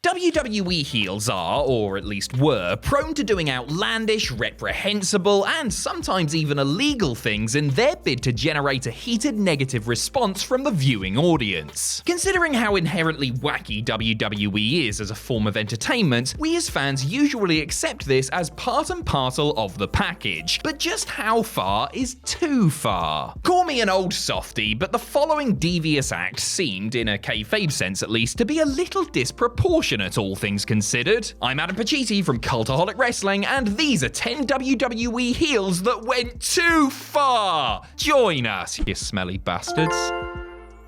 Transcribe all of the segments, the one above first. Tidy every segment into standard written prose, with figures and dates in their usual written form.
WWE heels are, or at least were, prone to doing outlandish, reprehensible, and sometimes even illegal things in their bid to generate a heated negative response from the viewing audience. Considering how inherently wacky WWE is as a form of entertainment, we as fans usually accept this as part and parcel of the package. But just how far is too far? Call me an old softie, but the following devious act seemed, in a kayfabe sense at least, to be a little disproportionate, all things considered. I'm Adam Pacitti from Cultaholic Wrestling, and these are 10 WWE heels that went too far. Join us, you smelly bastards.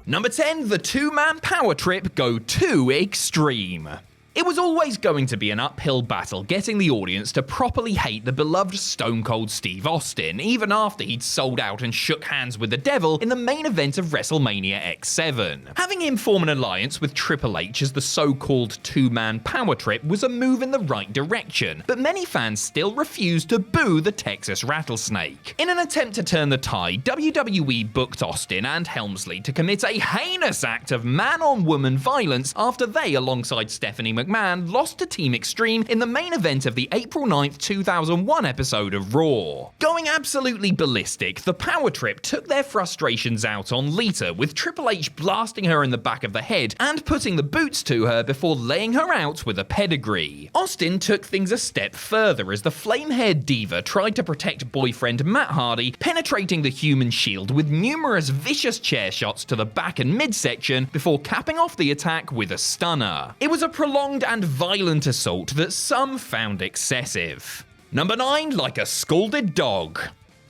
Number 10, the two-man power trip go too extreme. It was always going to be an uphill battle getting the audience to properly hate the beloved Stone Cold Steve Austin, even after he'd sold out and shook hands with the devil in the main event of WrestleMania X7. Having him form an alliance with Triple H as the so-called two-man power trip was a move in the right direction, but many fans still refused to boo the Texas Rattlesnake. In an attempt to turn the tide, WWE booked Austin and Helmsley to commit a heinous act of man-on-woman violence after they, alongside Stephanie McMahon, lost to Team Extreme in the main event of the April 9th, 2001 episode of Raw. Going absolutely ballistic, the power trip took their frustrations out on Lita, with Triple H blasting her in the back of the head and putting the boots to her before laying her out with a pedigree. Austin took things a step further as the flame-haired diva tried to protect boyfriend Matt Hardy, penetrating the human shield with numerous vicious chair shots to the back and midsection before capping off the attack with a stunner. It was a prolonged and violent assault that some found excessive. Number 9, like a scalded dog.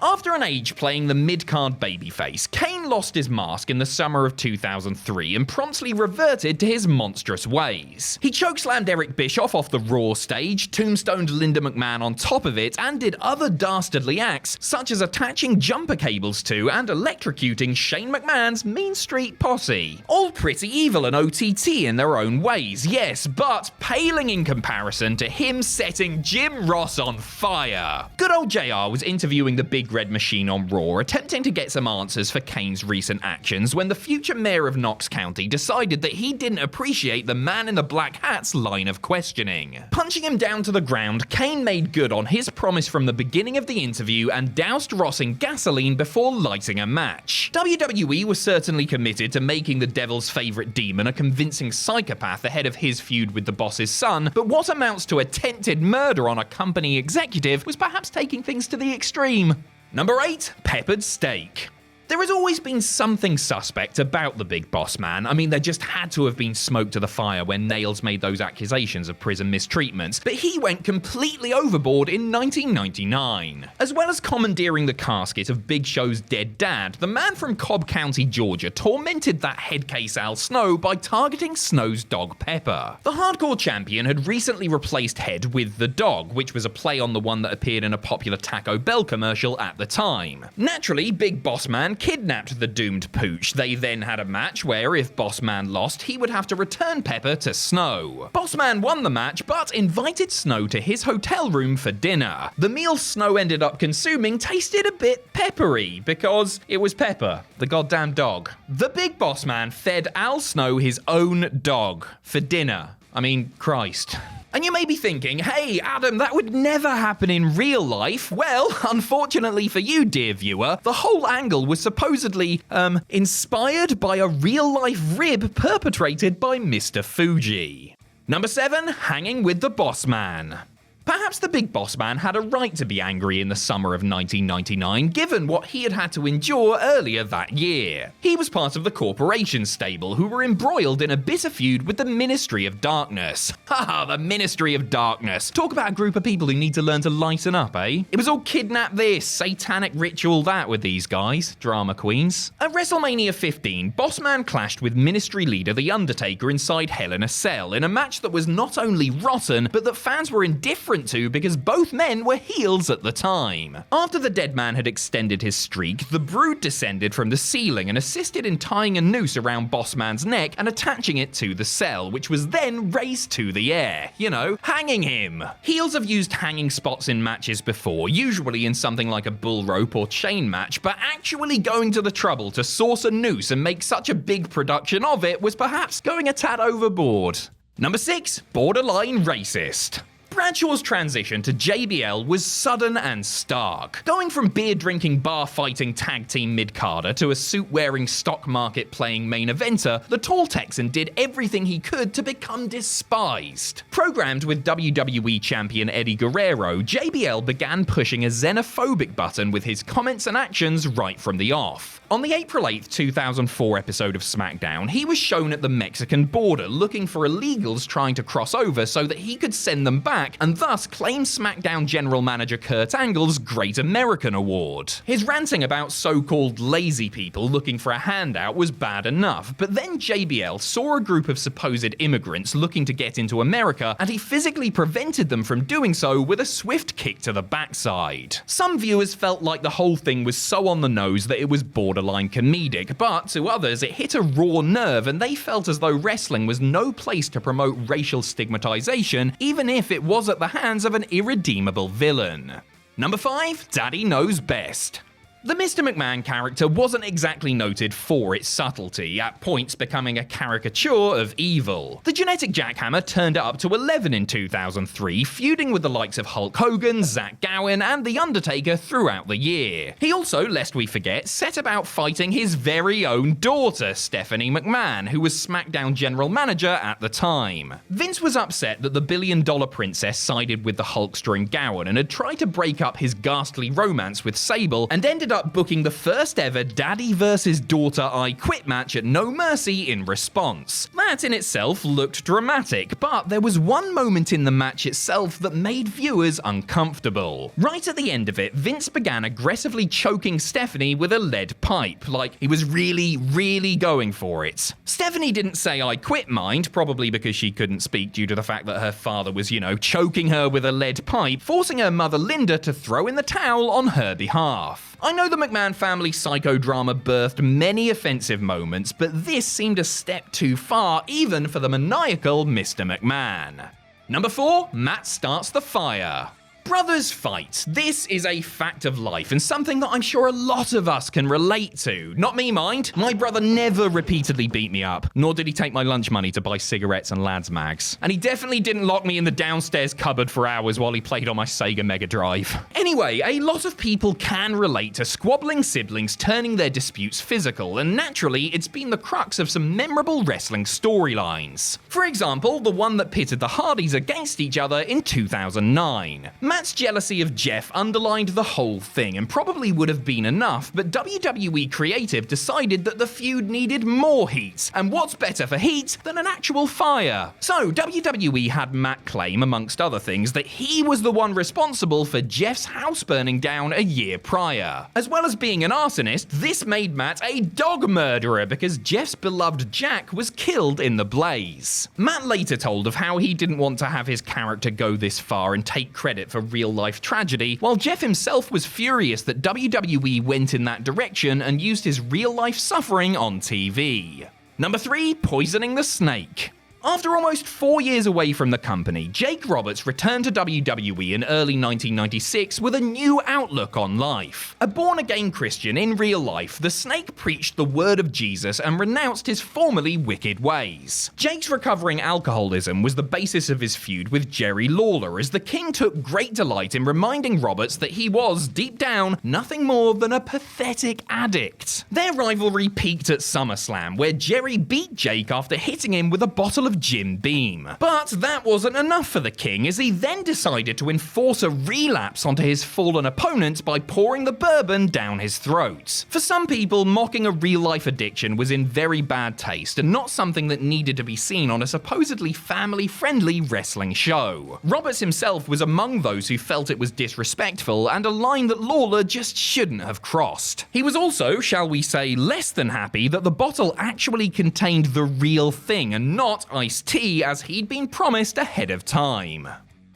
After an age playing the mid-card babyface, Kane lost his mask in the summer of 2003 and promptly reverted to his monstrous ways. He chokeslammed Eric Bischoff off the Raw stage, tombstoned Linda McMahon on top of it, and did other dastardly acts such as attaching jumper cables to and electrocuting Shane McMahon's Mean Street Posse. All pretty evil and OTT in their own ways, yes, but paling in comparison to him setting Jim Ross on fire. Good old JR was interviewing the Big Red Machine on Raw, attempting to get some answers for Kane's recent actions when the future mayor of Knox County decided that he didn't appreciate the man in the black hat's line of questioning. Punching him down to the ground, Kane made good on his promise from the beginning of the interview and doused Ross in gasoline before lighting a match. WWE was certainly committed to making the devil's favorite demon a convincing psychopath ahead of his feud with the boss's son, but what amounts to attempted murder on a company executive was perhaps taking things to the extreme. Number 8, peppered steak. There has always been something suspect about the Big Boss Man. I mean, there just had to have been smoke to the fire when Nails made those accusations of prison mistreatment, but he went completely overboard in 1999. As well as commandeering the casket of Big Show's dead dad, the man from Cobb County, Georgia, tormented that headcase Al Snow by targeting Snow's dog Pepper. The hardcore champion had recently replaced Head with the dog, which was a play on the one that appeared in a popular Taco Bell commercial at the time. Naturally, Big Boss Man kidnapped the doomed pooch. They then had a match where if Boss Man lost, he would have to return Pepper to Snow. Boss Man won the match, but invited Snow to his hotel room for dinner. The meal Snow ended up consuming tasted a bit peppery, because it was Pepper, the goddamn dog. The Big Boss Man fed Al Snow his own dog for dinner. I mean, Christ. And you may be thinking, hey, Adam, that would never happen in real life. Well, unfortunately for you, dear viewer, the whole angle was supposedly, inspired by a real-life rib perpetrated by Mr. Fuji. Number 7, hanging with the Boss Man. Perhaps the Big Boss Man had a right to be angry in the summer of 1999, given what he had to endure earlier that year. He was part of the Corporation stable, who were embroiled in a bitter feud with the Ministry of Darkness. Haha, the Ministry of Darkness. Talk about a group of people who need to learn to lighten up, eh? It was all kidnap this, satanic ritual that with these guys, drama queens. At WrestleMania 15, Boss Man clashed with Ministry leader The Undertaker inside Hell in a Cell, in a match that was not only rotten, but that fans were indifferent to because both men were heels at the time. After the dead man had extended his streak, the Brood descended from the ceiling and assisted in tying a noose around Boss Man's neck and attaching it to the cell, which was then raised to the air. You know, hanging him. Heels have used hanging spots in matches before, usually in something like a bull rope or chain match, but actually going to the trouble to source a noose and make such a big production of it was perhaps going a tad overboard. Number 6. Borderline racist. Bradshaw's transition to JBL was sudden and stark. Going from beer-drinking, bar-fighting tag team mid-carder to a suit-wearing, stock market-playing main eventer, the tall Texan did everything he could to become despised. Programmed with WWE champion Eddie Guerrero, JBL began pushing a xenophobic button with his comments and actions right from the off. On the April 8, 2004 episode of SmackDown, he was shown at the Mexican border looking for illegals trying to cross over so that he could send them back and thus claim SmackDown General Manager Kurt Angle's Great American Award. His ranting about so-called lazy people looking for a handout was bad enough, but then JBL saw a group of supposed immigrants looking to get into America, and he physically prevented them from doing so with a swift kick to the backside. Some viewers felt like the whole thing was so on the nose that it was borderline comedic, but to others it hit a raw nerve and they felt as though wrestling was no place to promote racial stigmatization, even if it was at the hands of an irredeemable villain. Number 5. Daddy Knows Best. The Mr. McMahon character wasn't exactly noted for its subtlety, at points becoming a caricature of evil. The genetic jackhammer turned it up to 11 in 2003, feuding with the likes of Hulk Hogan, Zach Gowen, and The Undertaker throughout the year. He also, lest we forget, set about fighting his very own daughter, Stephanie McMahon, who was SmackDown General Manager at the time. Vince was upset that the billion-dollar princess sided with the Hulkster and Gowen and had tried to break up his ghastly romance with Sable, and ended up booking the first ever daddy versus daughter I Quit match at No Mercy in response. That in itself looked dramatic, but there was one moment in the match itself that made viewers uncomfortable. Right at the end of it, Vince began aggressively choking Stephanie with a lead pipe, like he was really going for it. Stephanie didn't say I quit, mind, probably because she couldn't speak due to the fact that her father was, choking her with a lead pipe, forcing her mother Linda to throw in the towel on her behalf. I know the McMahon family psychodrama birthed many offensive moments, but this seemed a step too far even for the maniacal Mr. McMahon. Number 4. Matt starts the fire. Brothers fight. This is a fact of life and something that I'm sure a lot of us can relate to. Not me, mind. My brother never repeatedly beat me up, nor did he take my lunch money to buy cigarettes and lads mags. And he definitely didn't lock me in the downstairs cupboard for hours while he played on my Sega Mega Drive. Anyway, a lot of people can relate to squabbling siblings turning their disputes physical, and naturally, it's been the crux of some memorable wrestling storylines. For example, the one that pitted the Hardys against each other in 2009. Matt's jealousy of Jeff underlined the whole thing and probably would have been enough, but WWE Creative decided that the feud needed more heat, and what's better for heat than an actual fire? So WWE had Matt claim, amongst other things, that he was the one responsible for Jeff's house burning down a year prior. As well as being an arsonist, this made Matt a dog murderer because Jeff's beloved Jack was killed in the blaze. Matt later told of how he didn't want to have his character go this far and take credit for real-life tragedy, while Jeff himself was furious that WWE went in that direction and used his real-life suffering on TV. Number 3. Poisoning the snake. After almost 4 years away from the company, Jake Roberts returned to WWE in early 1996 with a new outlook on life. A born-again Christian in real life, the Snake preached the word of Jesus and renounced his formerly wicked ways. Jake's recovering alcoholism was the basis of his feud with Jerry Lawler, as the King took great delight in reminding Roberts that he was, deep down, nothing more than a pathetic addict. Their rivalry peaked at SummerSlam, where Jerry beat Jake after hitting him with a bottle of Jim Beam. But that wasn't enough for the King, as he then decided to enforce a relapse onto his fallen opponent by pouring the bourbon down his throat. For some people, mocking a real-life addiction was in very bad taste and not something that needed to be seen on a supposedly family-friendly wrestling show. Roberts himself was among those who felt it was disrespectful and a line that Lawler just shouldn't have crossed. He was also, shall we say, less than happy that the bottle actually contained the real thing and not iced tea as he'd been promised ahead of time.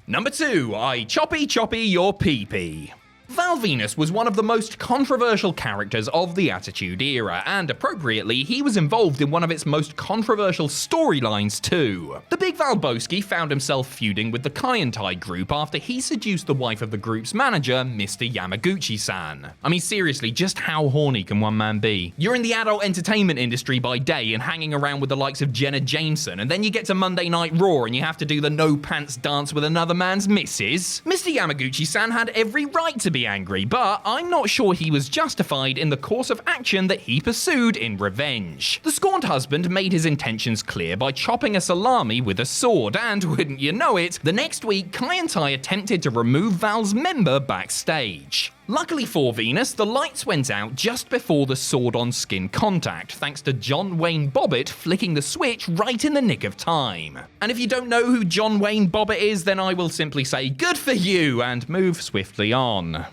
Number 2. I choppy your pee-pee. Val Venis was one of the most controversial characters of the Attitude Era, and appropriately, he was involved in one of its most controversial storylines too. The Big Valboski found himself feuding with the Kaientai group after he seduced the wife of the group's manager, Mr. Yamaguchi-san. I mean, seriously, just how horny can one man be? You're in the adult entertainment industry by day and hanging around with the likes of Jenna Jameson, and then you get to Monday Night Raw and you have to do the no-pants dance with another man's missus? Mr. Yamaguchi-san had every right to be angry, but I'm not sure he was justified in the course of action that he pursued in revenge. The scorned husband made his intentions clear by chopping a salami with a sword, and wouldn't you know it, the next week Kaientai attempted to remove Val's member backstage. Luckily for Venus, the lights went out just before the sword-on-skin contact, thanks to John Wayne Bobbitt flicking the switch right in the nick of time. And if you don't know who John Wayne Bobbitt is, then I will simply say good for you and move swiftly on.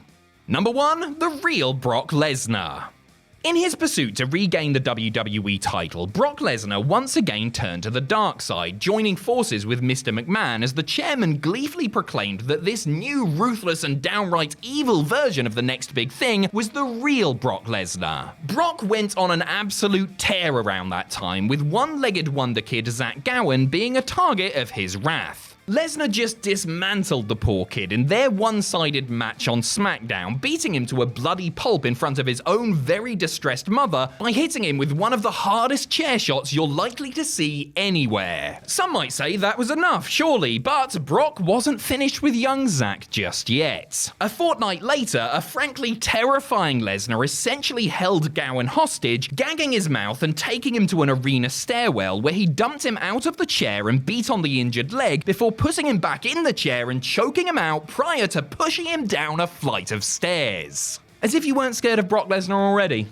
Number 1, the real Brock Lesnar. In his pursuit to regain the WWE title, Brock Lesnar once again turned to the dark side, joining forces with Mr. McMahon as the chairman gleefully proclaimed that this new ruthless and downright evil version of the next big thing was the real Brock Lesnar. Brock went on an absolute tear around that time, with one-legged wonder kid Zach Gowen being a target of his wrath. Lesnar just dismantled the poor kid in their one-sided match on SmackDown, beating him to a bloody pulp in front of his own very distressed mother by hitting him with one of the hardest chair shots you're likely to see anywhere. Some might say that was enough, surely, but Brock wasn't finished with young Zack just yet. A fortnight later, a frankly terrifying Lesnar essentially held Gowen hostage, gagging his mouth and taking him to an arena stairwell where he dumped him out of the chair and beat on the injured leg before putting him back in the chair and choking him out prior to pushing him down a flight of stairs. As if you weren't scared of Brock Lesnar already.